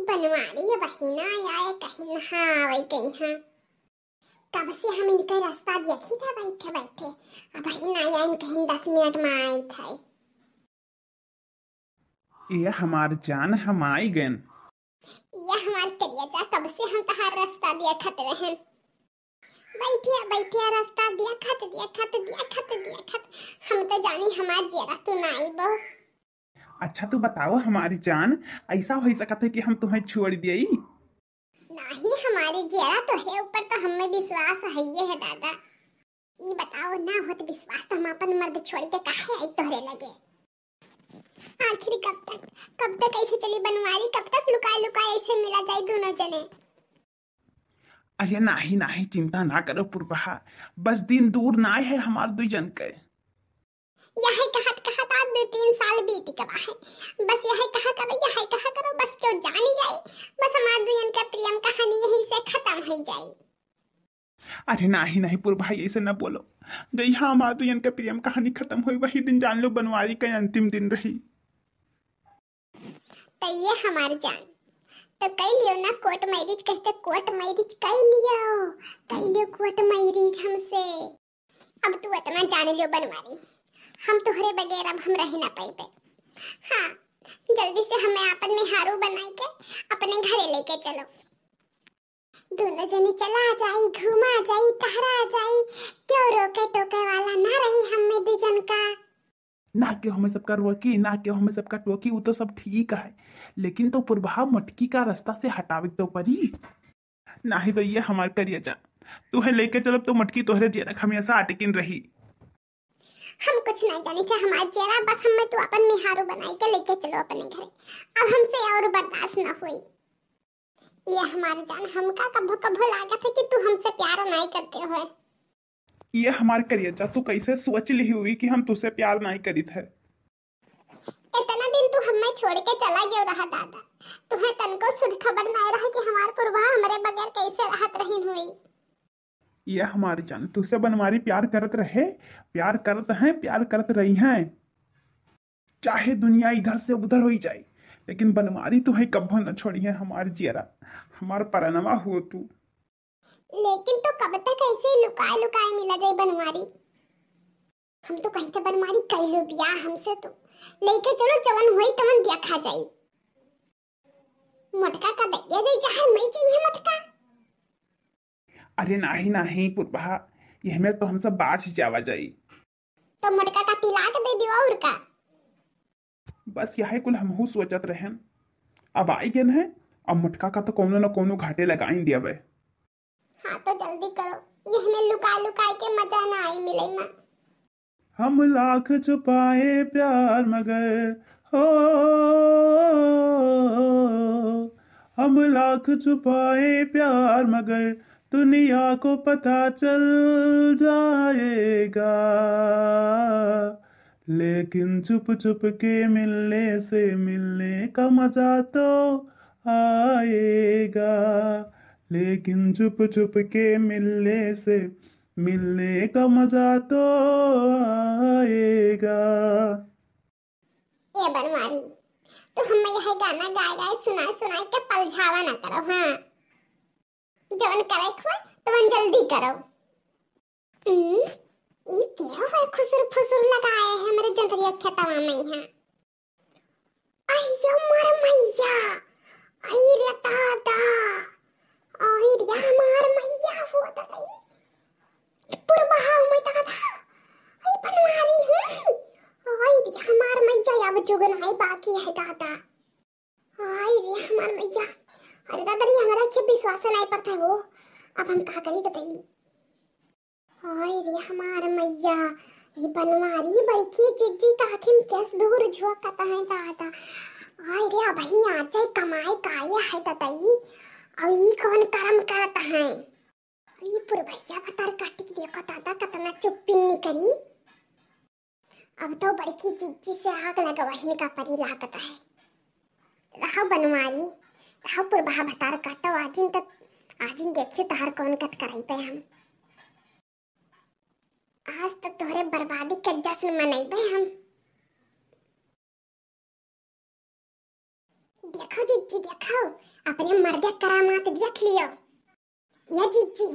बनवारी बहिना आया कहीं नहा वही कहीं हाँ। कब से हम इनका रास्ता देखी था बैठे बैठे। अब बहिना आया कहीं 10 मिनट में आई था। ये हमार जान हम आई गन। ये हमार करिया जा कब से हम तहार रास्ता देखत रहन। बैठिया बैठिया रास्ता देखत हम तो जानी हमार जेरा तू ना आई बो। अच्छा तू बताओ हमारी जान, ऐसा हो सकता है कि हम तुम्हें छोड़ दिए? नहीं हमारी जेरा तो है ऊपर तो हमें विश्वास है ये है दादा। ये बताओ ना हो तो विश्वास तो हम अपन मर्द छोड़ के काहे आई तोहरे लगे। आखिर कब तक ऐसे चली बनवारी, कब तक लुका लुका ऐसे मिला जाए दोनों जने। अरे नहीं नहीं चिंता ना करो पुरबहा, बस दिन दूर ना है हमार दो जन के। यह कहत कहत आज 2-3 साल बीत गवा है। बस यह कहा करो बस क्यों जानी जाए। बस हमार दुनिया का प्रेम कहानी यहीं से खत्म हो जाए। अरे नहीं नहीं पुरबहा ऐसे न बोलो। जब यहाँ हमार दो जन के प्रेम कहानी खत्म हुई वही दिन जान लो बनवारी का अंतिम दिन रही। तो ये हमार जान तो कई लियो ना कोर्ट मैरिज, कहते कोर्ट मैरिज कई लियो कोर्ट मैरिज हमसे। अब तू इतना जान लियो बनवारी, हम तुहरे बगैर अब हम रह ना पाए। हाँ जल्दी से हमें अपन में हारू बनाई के अपने घरे लेके चलो। दोनों जने चला जाई, घूमा जाई, टहरा जाई, क्यों रोके टोके वाला ना रही हमें दो जन का। ना क्यों हमें सबका रोकी, ना क्यों हमें सबका टोकी, वो तो सब ठीक है, लेकिन तो पुरबहा मटकी का रास्ता से हटावे तो परी। नहीं तो ये हमार करिया जा, तुम्हें लेके चलो तो मटकी तोहरे जे रख हमेशा अटकिन रही। हम कुछ नहीं जाने थे हमारे जेरा, बस हमें तू अपन मिहारू बनाई के लेके चलो अपने घरे। अब हमसे और बर्दाश्त न हुई। ये हमारे जान हमका कभो कभो लागत है कि तू हमसे प्यार नहीं करते हो। ये हमार करिया जा, तू कैसे सोच ली हुई कि हम तुझसे प्यार नहीं करी थे। इतना दिन तू हमें छोड़ के चला गया रहा दादा, तुम्हें तनको शुद्ध खबर नहीं रहा कि हमार पुरवा हमारे बगैर कैसे रहत रही हुई। ये हमारी जान तुझसे बनवारी प्यार करत रहे, प्यार करत हैं, प्यार करत रही हैं, चाहे दुनिया इधर से उधर हो जाए, लेकिन बनवारी तुम्हें कभी न छोड़ी है हमारी जियरा, हमार परनवा हो तू। लेकिन तो कब तक ऐसे लुकाए लुकाए मिला जाए बनवारी। हम तो कहीं तो बनवारी कह लो बिया हमसे तो लेके चलो, जवन हुई तवन देखा जाए। मटका का दैया जाए चाहे मैं चाहिए मटका। अरे नहीं नहीं पुरबहा, ये हमें तो हम सब बाज जावा जाई। तो मटका का तिलाक दे दियो और का। बस यही कुल हमहू सोचत रहन, अब आई गए हैं, अब मटका का तो कोनो न कोनो घाटे लगाई दिया बे। हाँ तो जल्दी करो, ये हमें लुका लुकाए के मजा ना आई मिले ना। हम लाख छुपाए प्यार मगर हो, हम लाख छुपाए प्यार मगर दुनिया को पता चल जाएगा, लेकिन चुप चुप के मिलने से मिलने का मजा तो आएगा, लेकिन चुप चुप के मिलने से मिलने का मजा तो आएगा। ये बनवारी तो हमें यह गाना गाए सुनाए के पलझावा ना करो। हाँ जवन करे खुआ तवन जल्दी करो। ये क्या है खुसुर फुसुर लगाए है मेरे जंतरिया खेतवा में यहाँ। अयो मार मैया, आई रे दादा, आई रे हमार मैया हो दादा। पुरबहा में दादा आई बनवारी हूँ, आई रे हमार मैया अब जुगन आई बाकी है दादा। आई रे हमार मैया, अरे दादा ये हमारा अच्छे विश्वास नहीं पड़ता है वो, अब हम क्या करें बताइए। हाय रे हमार मैया, ये बनवारी बड़की जिज्जी का आखिम कैस दूर झोंकता है दादा। हाय रे अब ही आ जाए कमाए काया है दादाई, और ये कौन कर्म करता है। ये पूरे भैया बतर काटी देखो दादा कितना चुप्पी नहीं करी। अब तो बड़की जिज्जी से आग लगवाहिन का परी लागता है। रहो बनवारी रहो पुरबहा भतार काटो, आजिन देखियो तहार कौन कत कराई पे हम। आज तो तोहरे बर्बादी का जश्न मनाइबे हम। देखो जीजी देखो, अपने मर्द करामात देख लियो। ये जीजी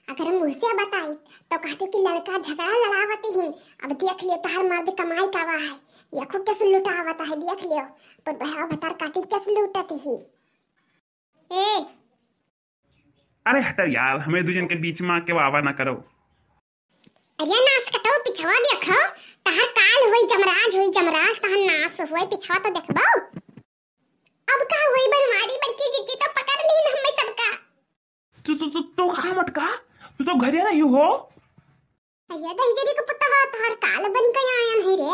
अगर मुँह से बताई तो कहते कि लड़का झगड़ा लड़ावती ही। अब देख लियो तहर मर्द कमाई कावा है, देखो कैसे लुटावता है, देख लियो पर बहवा भतार काटी कैसे लुटती ही। ए अरे हटो यार, हमें दुजन के बीच में आके वावा ना करो। अरे नास कटो पिछवा देखो, तहर काल होई जमराज तहर नास होई पिछवा तो देखबो। अब का होई बनमारी बड़की जीजी तो पकड़ ली हमें सबका। तू कहाँ मटका, तू तो घरे नहीं हो। अरे दहीजरी को पुत्ता तहर काल बन के आया नहीं रे,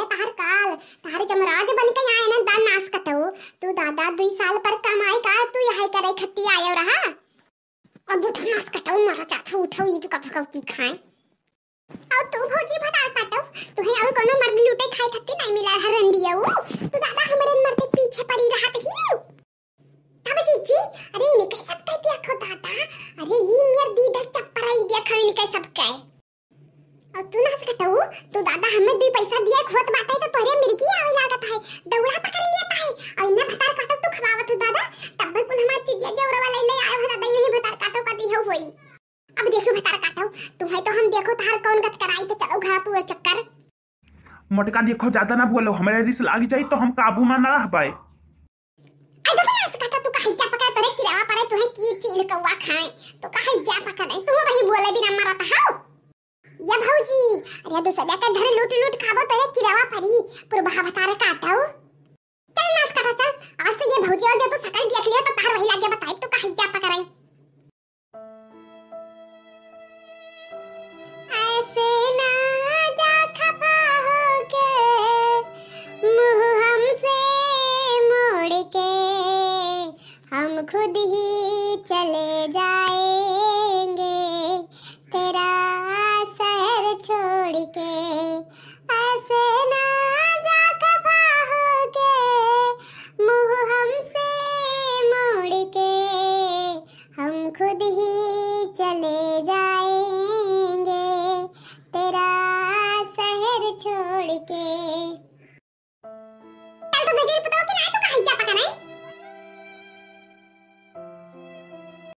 तहर जमराज बन के आया ना दा नास कटो। तू दादा 2 साल पर कमाई का तू यही करे खत्ती आयो रहा। अब तो नास कटो मारा चाथा उठो ये तो कब की खाए। और तू भौजी भटा काटो, तुहे और कोनो मर्द लूटे खाए खत्ती नहीं मिला हरन दियो। तू दादा हमरे मर्द के पीछे पड़ी रहत ही। तब जीजी अरे इनके सब कह दिया खो दादा, अरे ये मेर दीदा चप्परा ई देखो इनके सब कह। और तू नाच कटो, तू दादा हमें 2 पैसा दिया खोत बाटे तो तोरे मिर्गी आवे लागत है, दौड़ा पकड़ लेता है। और इन्हें भतार काटो तू खवावत दादा, तब कुल हमार चीज जौरा वाला ले आए भरा दई नहीं भतार काटो का दियो होई। अब देखो भतार काटो तुम्हें तो हम देखो तार कौन गत कराई तो चलो घर पूरा चक्कर। मटका देखो ज्यादा ना बोलो, हमारे रिस लाग जाई तो हम काबू में ना रह पाए। आई देखो नाच काटा तू कहीं जा पकड़ तोरे किरावा पड़े तुहे की चील कौवा खाए तो कहीं जा पकड़े तू वही बोले बिना मरत हाओ। या भौजी अरे दूसरा का घर लूट खाबो तोरे किरावा पड़ी पूरा बहा भतार काटो। चल नाच काटा चल, आज से ये भौजी और जो तू सकल देख लियो तो तार वही लागे बताई तू कहीं जा पकड़ाई। ऐसे ना जा खफा होके मुंह हमसे मोड़ के, हम खुद ही चले जाएंगे तेरा शहर छोड़ के। ऐसे ना जा खफा होके मुंह हमसे मोड़ के, हम खुद ही चले जाएंगे तेरा शहर छोड़ के। चल तो गजर पताओ कि ना तो कहीं जा पकड़ाई।